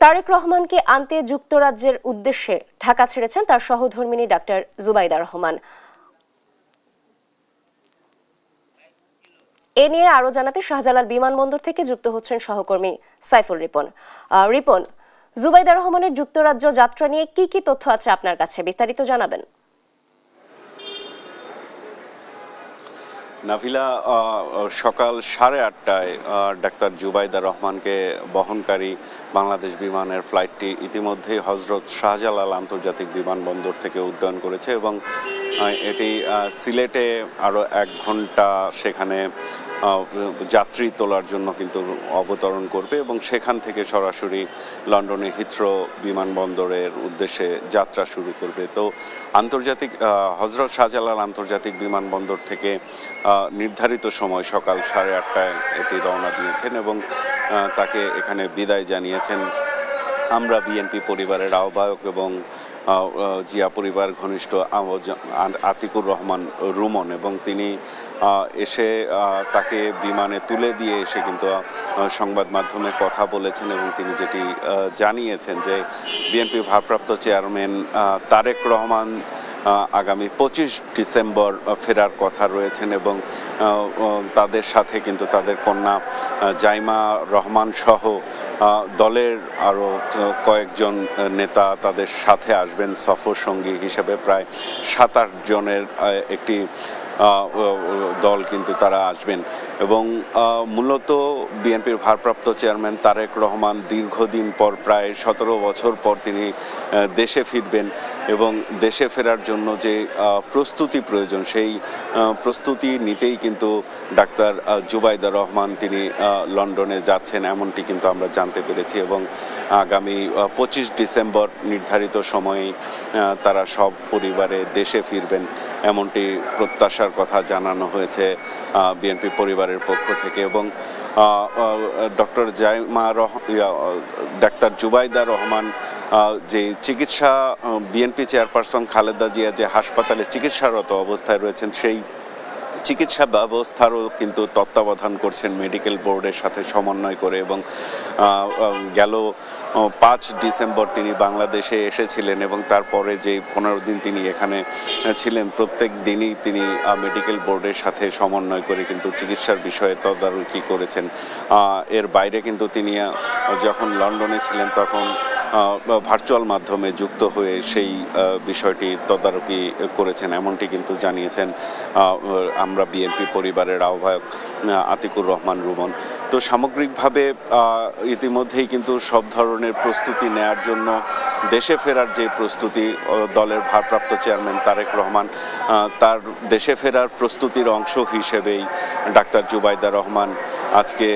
তারেক রহমানকে আনতে যুক্তরাজ্যের উদ্দেশ্যে ঢাকা ছেড়েছেন তার সহধর্মিণী ডাক্তার জুবাইদা রহমান। এ নিয়ে আরো জানাতে শাহজালাল বিমানবন্দর থেকে যুক্ত হচ্ছেন সহকর্মী সাইফুল রিপন। রিপন, জুবাইদা রহমানের যুক্তরাজ্য যাত্রা নিয়ে কি কি তথ্য আছে আপনার কাছে, বিস্তারিত জানাবেন। নাভিলা, সকাল 8:30টায় ডাক্তার জুবাইদা রহমানকে বহনকারী বাংলাদেশ বিমানের ফ্লাইটটি ইতিমধ্যেই হজরত শাহজালাল আন্তর্জাতিক বিমানবন্দর থেকে উড্ডয়ন করেছে এবং এটি সিলেটে আরও 1 ঘন্টা সেখানে যাত্রী তোলার জন্য কিন্তু অবতরণ করবে এবং সেখান থেকে সরাসরি লন্ডনে হিথ্রো বিমানবন্দরের উদ্দেশ্যে যাত্রা শুরু করবে। তো আন্তর্জাতিক হজরত শাহজালাল আন্তর্জাতিক বিমানবন্দর থেকে নির্ধারিত সময় সকাল 8:30টায় এটি রওনা দিয়েছেন এবং তাকে এখানে বিদায় জানিয়েছেন আমরা বিএনপি পরিবারের আহ্বায়ক এবং জিয়া পরিবার ঘনিষ্ঠ আতিকুর রহমান রুমন, এবং তিনি এসে তাকে বিমানে তুলে দিয়ে এসে কিন্তু সংবাদ মাধ্যমে কথা বলেছেন এবং তিনি যেটি জানিয়েছেন যে বিএনপি ভারপ্রাপ্ত চেয়ারম্যান তারেক রহমান আগামী 25 ডিসেম্বর ফেরার কথা রয়েছেন এবং তাদের সাথে কিন্তু তাদের কন্যা জাইমা রহমান সহ দলের আরও কয়েকজন নেতা তাদের সাথে আসবেন সফর সঙ্গী হিসেবে। প্রায় 7-8 জনের একটি দল কিন্তু তারা আসবেন এবং মূলত বিএনপির ভারপ্রাপ্ত চেয়ারম্যান তারেক রহমান দীর্ঘদিন পর প্রায় 17 বছর পর তিনি দেশে ফিরবেন এবং দেশে ফেরার জন্য যে প্রস্তুতি প্রয়োজন সেই প্রস্তুতি নিতেই কিন্তু ডাক্তার জুবাইদা রহমান তিনি লন্ডনে যাচ্ছেন এমনটি কিন্তু আমরা জানতে পেরেছি এবং আগামী 25 ডিসেম্বর নির্ধারিত সময়ে তারা সব পরিবারে দেশে ফিরবেন এমনটি প্রত্যাশার কথা জানানো হয়েছে বিএনপি পরিবারের পক্ষ থেকে। এবং ডক্টর ডাক্তার জুবাইদা রহমান যে চিকিৎসা বিএনপি চেয়ারপারসন খালেদা জিয়া যে হাসপাতালে চিকিৎসারত অবস্থায় রয়েছেন সেই চিকিৎসা ব্যবস্থারও কিন্তু তত্ত্বাবধান করছেন মেডিকেল বোর্ডের সাথে সমন্বয় করে এবং গেল 5 ডিসেম্বর তিনি বাংলাদেশে এসেছিলেন এবং তারপরে যে 15 দিন তিনি এখানে ছিলেন প্রত্যেক দিনই তিনি মেডিকেল বোর্ডের সাথে সমন্বয় করে কিন্তু চিকিৎসার বিষয়ে তদারকি করেছেন। এর বাইরে কিন্তু তিনি যখন লন্ডনে ছিলেন তখন ভার্চুয়াল মাধ্যমে যুক্ত হয়ে সেই বিষয়টি তদারকি করেছেন এমনটি কিন্তু জানিয়েছেন আমরা বিএনপি পরিবারের আহ্বায়ক আতিকুর রহমান রুমন। তো সামগ্রিকভাবে ইতিমধ্যেই কিন্তু সব ধরনের প্রস্তুতি নেয়ার জন্য দেশে ফেরার যে প্রস্তুতি দলের ভারপ্রাপ্ত চেয়ারম্যান তারেক রহমান তার দেশে ফেরার প্রস্তুতির অংশ হিসেবেই ডাক্তার জুবাইদা রহমান আজকে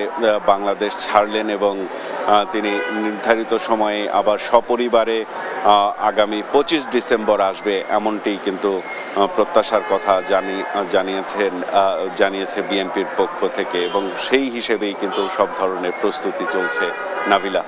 বাংলাদেশ ছাড়লেন এবং তিনি নির্ধারিত সময়ে আবার সপরিবারে আগামী 25 ডিসেম্বর আসবে এমনটি কিন্তু প্রত্যাশার কথা জানিয়েছে বিএনপির পক্ষ থেকে এবং সেই হিসেবেই কিন্তু সব ধরনের প্রস্তুতি চলছে। নাভিলা।